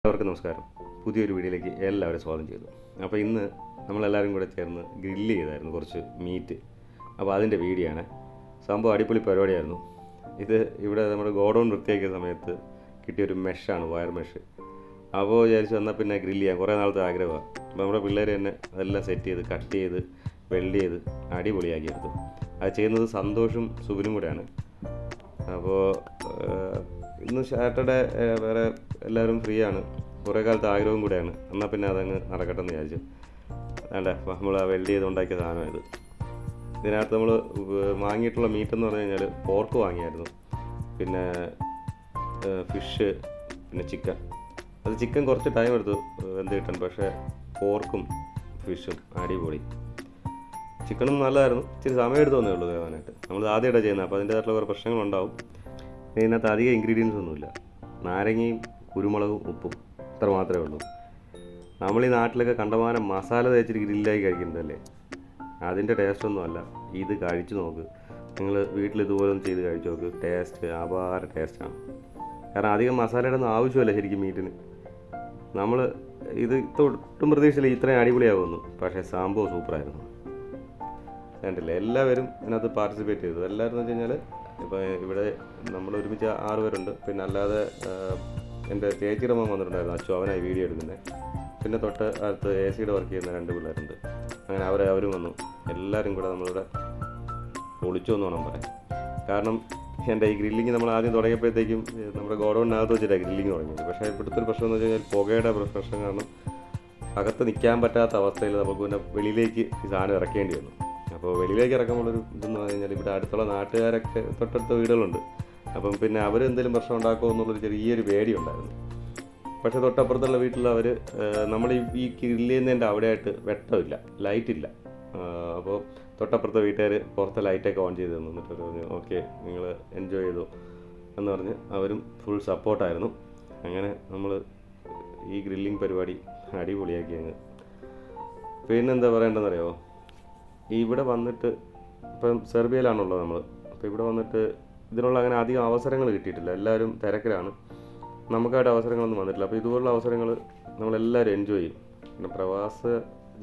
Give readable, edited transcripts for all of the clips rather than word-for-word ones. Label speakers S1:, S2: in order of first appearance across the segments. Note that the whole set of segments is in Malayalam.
S1: എല്ലാവർക്കും നമസ്കാരം. പുതിയൊരു വീഡിയോയിലേക്ക് എല്ലാവരും സ്വാഗതം ചെയ്തു. അപ്പോൾ ഇന്ന് നമ്മളെല്ലാവരും കൂടെ ചേർന്ന് ഗ്രില്ല് ചെയ്തായിരുന്നു കുറച്ച് മീറ്റ്. അപ്പോൾ അതിൻ്റെ വീഡിയോ ആണ്. സംഭവം അടിപൊളി പരിപാടിയായിരുന്നു. ഇത് ഇവിടെ നമ്മുടെ ഗോഡൗൺ വൃത്തിയാക്കിയ സമയത്ത് കിട്ടിയൊരു മെഷാണ്, വയർ മെഷ്. അപ്പോൾ വിചാരിച്ചു എന്നാൽ പിന്നെ ഗ്രില്ല് ചെയ്യാം, കുറേ നാളത്തെ ആഗ്രഹമാണ്. അപ്പോൾ നമ്മുടെ പിള്ളേർ തന്നെ അതെല്ലാം സെറ്റ് ചെയ്ത് കട്ട് ചെയ്ത് വെൽഡ് ചെയ്ത് അടിപൊളിയാക്കി എടുത്തു. അത് ചെയ്യുന്നത് സന്തോഷും സുബിനും കൂടെയാണ്. അപ്പോൾ ഇന്ന് സാറ്റർഡേ വേറെ എല്ലാവരും ഫ്രീ ആണ്, കുറേ കാലത്ത് ആഗ്രഹവും കൂടെയാണ്. എന്നാൽ പിന്നെ അതങ്ങ് നടക്കട്ടെ എന്ന് വിചാരിച്ചു. വേണ്ട, നമ്മൾ ആ വെൽഡ് ചെയ്ത് ഉണ്ടാക്കിയ സാധനം ഇത്. ഇതിനകത്ത് നമ്മൾ വാങ്ങിയിട്ടുള്ള മീറ്റ് എന്ന് പറഞ്ഞു കഴിഞ്ഞാൽ പോർക്ക് വാങ്ങിയായിരുന്നു, പിന്നെ ഫിഷ്, പിന്നെ ചിക്കൻ. അത് ചിക്കൻ കുറച്ച് ടൈം എടുത്തു എന്ത് കിട്ടാൻ, പക്ഷേ പോർക്കും ഫിഷും അടിപൊളി. ചിക്കനും നല്ലതായിരുന്നു, ഇച്ചിരി സമയം എടുത്തോന്നേ ഉള്ളൂ വേവാനായിട്ട്. നമ്മൾ ആദ്യമായിട്ടാണ് ചെയ്യുന്നത്, അപ്പോൾ അതിൻ്റെതായിട്ടുള്ള കുറേ പ്രശ്നങ്ങളുണ്ടാവും. ഇതിനകത്ത് അധികം ഇൻഗ്രീഡിയൻസ് ഒന്നുമില്ല, നാരങ്ങയും കുരുമുളകും ഉപ്പും, ഇത്ര മാത്രമേ ഉള്ളൂ. നമ്മൾ ഈ നാട്ടിലൊക്കെ കണ്ടമാനം മസാല തേച്ചിട്ട് ഗ്രില്ലായി കഴിക്കുന്നതല്ലേ, അതിൻ്റെ ടേസ്റ്റൊന്നുമല്ല. ഇത് കഴിച്ചു നോക്ക്, നിങ്ങൾ വീട്ടിൽ ഇതുപോലെ ഒന്ന് ചെയ്ത് കഴിച്ചു നോക്ക്. ടേസ്റ്റ് അപാര ടേസ്റ്റാണ്. കാരണം അധികം മസാലയുടെ ഒന്നും ആവശ്യമില്ല ശരിക്കും മീറ്റിന്. നമ്മൾ ഇത് ഒട്ടും പ്രതീക്ഷയില്ല ഇത്രയും അടിപൊളിയാകുമെന്നു, പക്ഷേ സംഭവം സൂപ്പറായിരുന്നു. കണ്ടില്ലേ, എല്ലാവരും ഇതിനകത്ത് പാർട്ടിസിപ്പേറ്റ് ചെയ്തു. എല്ലാവരും എന്ന് വെച്ച് കഴിഞ്ഞാൽ ഇപ്പോൾ ഇവിടെ നമ്മൾ ഒരുമിച്ച് 6 പേരുണ്ട്. പിന്നെ അല്ലാതെ എൻ്റെ ചേച്ചിയുടെ മോൻ വന്നിട്ടുണ്ടായിരുന്നു, അച്ചു, അവനായി വീഡിയോ എടുക്കുന്നത്. പിന്നെ തൊട്ട് അടുത്ത് AC വർക്ക് ചെയ്യുന്ന 2 പിള്ളേരുണ്ട്. അങ്ങനെ അവരും വന്നു. എല്ലാവരും കൂടെ നമ്മളിവിടെ പൊളിച്ചു എന്ന് വേണം പറയാൻ. കാരണം എൻ്റെ ഈ ഗ്രില്ലിങ് നമ്മൾ ആദ്യം തുടങ്ങിയപ്പോഴത്തേക്കും നമ്മുടെ ഗോഡൗണിനകത്ത് വെച്ചിട്ടാണ് ഗ്രില്ലിങ് തുടങ്ങിയത്. പക്ഷേ ഇവിടുത്തെ ഒരു പ്രശ്നം എന്ന് വെച്ച് കഴിഞ്ഞാൽ പുകയുടെ പ്രശ്നം കാരണം അകത്ത് നിൽക്കാൻ പറ്റാത്ത അവസ്ഥയിൽ നമുക്ക് പിന്നെ വെളിയിലേക്ക് ഈ സാധനം ഇറക്കേണ്ടി വന്നു. അപ്പോൾ വെളിയിലേക്ക് ഇറക്കുമ്പോഴൊരു ഇതെന്ന് പറഞ്ഞു കഴിഞ്ഞാൽ ഇവിടെ അടുത്തുള്ള നാട്ടുകാരൊക്കെ തൊട്ടടുത്ത വീടുകളുണ്ട്. അപ്പം പിന്നെ അവരെന്തെങ്കിലും പ്രശ്നം ഉണ്ടാക്കുമോ എന്നുള്ളൊരു ചെറിയൊരു പേടിയുണ്ടായിരുന്നു. പക്ഷേ തൊട്ടപ്പുറത്തുള്ള വീട്ടിലവർ നമ്മൾ ഈ ഗ്രില്ല് ചെയ്യുന്നതിൻ്റെ അവിടെയായിട്ട് വെട്ടമില്ല, ലൈറ്റില്ല. അപ്പോൾ തൊട്ടപ്പുറത്തെ വീട്ടുകാർ പുറത്തെ ലൈറ്റൊക്കെ ഓൺ ചെയ്ത് തന്നു. എന്നിട്ട് പറഞ്ഞു ഓക്കെ നിങ്ങൾ എൻജോയ് ചെയ്തു എന്ന് പറഞ്ഞ് അവരും ഫുൾ സപ്പോർട്ടായിരുന്നു. അങ്ങനെ നമ്മൾ ഈ ഗ്രില്ലിങ് പരിപാടി അടിപൊളിയാക്കി അങ്ങ്. പിന്നെന്താ പറയേണ്ടതെന്നറിയാമോ, ഇവിടെ വന്നിട്ട് ഇപ്പം സെർബിയയിലാണുള്ളത് നമ്മൾ. അപ്പോൾ ഇവിടെ വന്നിട്ട് ഇതിനുള്ള അങ്ങനെ അധികം അവസരങ്ങൾ കിട്ടിയിട്ടില്ല, എല്ലാവരും തിരക്കിലാണ്. നമുക്കായിട്ട് അവസരങ്ങളൊന്നും വന്നിട്ടില്ല. അപ്പോൾ ഇതുപോലുള്ള അവസരങ്ങൾ നമ്മളെല്ലാവരും എൻജോയ് ചെയ്യും. പിന്നെ പ്രവാസ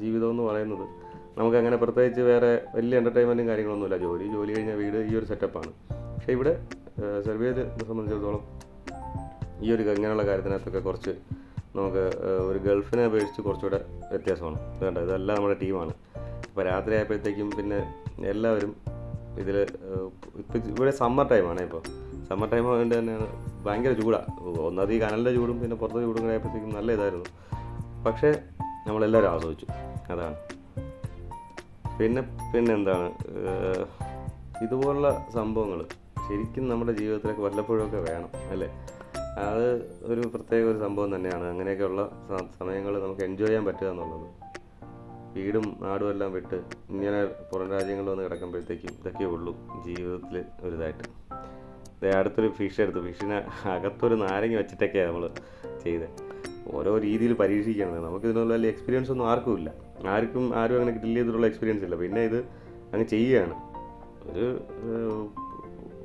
S1: ജീവിതം എന്ന് പറയുന്നത് നമുക്കങ്ങനെ പ്രത്യേകിച്ച് വേറെ വലിയ എൻ്റർടൈൻമെൻറ്റും കാര്യങ്ങളൊന്നുമില്ല. ജോലി കഴിഞ്ഞാൽ വീട്, ഈ ഒരു സെറ്റപ്പാണ്. പക്ഷേ ഇവിടെ സെർബിയയിൽ സംബന്ധിച്ചിടത്തോളം ഈ ഒരു ഇങ്ങനെയുള്ള കാര്യത്തിനകത്തൊക്കെ കുറച്ച് നമുക്ക് ഒരു ഗൾഫിനെ അപേക്ഷിച്ച് കുറച്ചുകൂടെ വ്യത്യാസമാണ്. വേണ്ട, ഇതെല്ലാം നമ്മുടെ ടീമാണ്. അപ്പോൾ രാത്രി ആയപ്പോഴത്തേക്കും പിന്നെ എല്ലാവരും ഇതിൽ ഇപ്പോൾ ഇവിടെ സമ്മർ ടൈമാണ്. ഇപ്പോൾ സമ്മർ ടൈം ആയതുകൊണ്ട് തന്നെയാണ് ഭയങ്കര ചൂടാണ്. ഒന്നത് ഈ കനലിൻ്റെ ചൂടും പിന്നെ പുറത്തെ ചൂടും കൂടെ ആയപ്പോഴത്തേക്കും നല്ല ഇതായിരുന്നു. പക്ഷേ നമ്മളെല്ലാവരും ആസ്വദിച്ചു, അതാണ്. പിന്നെ എന്താണ്, ഇതുപോലുള്ള സംഭവങ്ങൾ ശരിക്കും നമ്മുടെ ജീവിതത്തിലൊക്കെ വല്ലപ്പോഴൊക്കെ വേണം അല്ലേ. അത് ഒരു പ്രത്യേക ഒരു സംഭവം തന്നെയാണ്. അങ്ങനെയൊക്കെയുള്ള സമയങ്ങൾ നമുക്ക് എൻജോയ് ചെയ്യാൻ പറ്റുക എന്നുള്ളത്. വീടും നാടും എല്ലാം വിട്ട് ഇങ്ങനെ പുറം രാജ്യങ്ങളിൽ വന്ന് കിടക്കുമ്പോഴത്തേക്കും ഇതൊക്കെ ഉള്ളൂ ജീവിതത്തിൽ ഒരിതായിട്ട്. അടുത്തൊരു ഫിഷ് എടുത്തു. ഫിഷിന് അകത്തൊരു നാരങ്ങ വെച്ചിട്ടൊക്കെയാണ് നമ്മൾ ചെയ്തത്. ഓരോ രീതിയിൽ പരീക്ഷിക്കുന്നത്. നമുക്കിതിനുള്ള വലിയ എക്സ്പീരിയൻസ് ഒന്നും ആർക്കും അങ്ങനെ ഗ്രില്ല് ചെയ്തിട്ടുള്ള എക്സ്പീരിയൻസ് ഇല്ല. പിന്നെ ഇത് അങ്ങ് ചെയ്യുകയാണ്.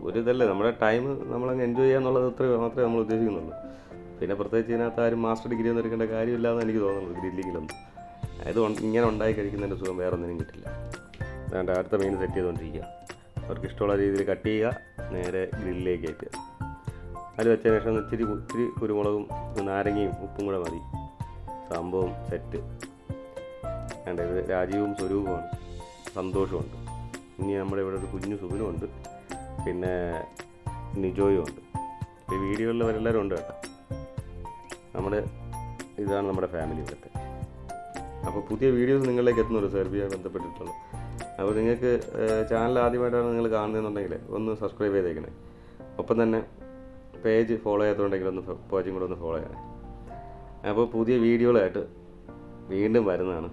S1: ഒരു ഇതല്ലേ, നമ്മുടെ ടൈം നമ്മളങ്ങ് എൻജോയ് ചെയ്യുക എന്നുള്ളത് മാത്രമേ നമ്മൾ ഉദ്ദേശിക്കുന്നുള്ളൂ. പിന്നെ പ്രത്യേകിച്ച് ഇതിനകത്ത് ആരും മാസ്റ്റർ ഡിഗ്രി ഒന്നും എടുക്കേണ്ട കാര്യമില്ലാന്ന് എനിക്ക് തോന്നുന്നു ഗ്രില്ലിങ്ങിലൊന്നും. അത് ഇങ്ങനെ ഉണ്ടായി കഴിക്കുന്നതിൻ്റെ സുഖം വേറെ ഒന്നിനും കിട്ടില്ല. അതുകൊണ്ട് അടുത്ത മീൻ സെറ്റ് ചെയ്തുകൊണ്ടിരിക്കുക. അവർക്ക് ഇഷ്ടമുള്ള രീതിയിൽ കട്ട് ചെയ്യുക, നേരെ ഗ്രില്ലിലേക്ക് കയറ്റുക. അതിൽ വെച്ചതിന് ശേഷം ഇച്ചിരി കുരുമുളകും നാരങ്ങയും ഉപ്പും കൂടെ മതി, സംഭവം സെറ്റ്. വേണ്ട, ഇത് രാജീവും സ്വരൂപമാണ്, സന്തോഷമുണ്ട്. ഇനി നമ്മുടെ ഇവിടെ ഒരു കുഞ്ഞു സുഖനുമുണ്ട്, പിന്നെ നിജോയും ഉണ്ട്. ഈ വീഡിയോയിൽ അവരെല്ലാവരും ഉണ്ട് കേട്ടോ. ഇതാണ് നമ്മുടെ ഫാമിലി ഇവിടുത്തെ. അപ്പോൾ പുതിയ വീഡിയോസ് നിങ്ങളിലേക്ക് എത്തുന്നുണ്ട് സെർബിയ ബന്ധപ്പെട്ടിട്ടുള്ളത്. അപ്പോൾ നിങ്ങൾക്ക് ചാനൽ ആദ്യമായിട്ടാണ് നിങ്ങൾ കാണുന്നതെന്നുണ്ടെങ്കിൽ ഒന്ന് സബ്സ്ക്രൈബ് ചെയ്തേക്കണേ. ഒപ്പം തന്നെ പേജ് ഫോളോ ചെയ്യാത്തതുണ്ടെങ്കിൽ പേജും കൂടെ ഒന്ന് ഫോളോ ചെയ്യണേ. അപ്പോൾ പുതിയ വീഡിയോകളായിട്ട് വീണ്ടും വരുന്നതാണ്.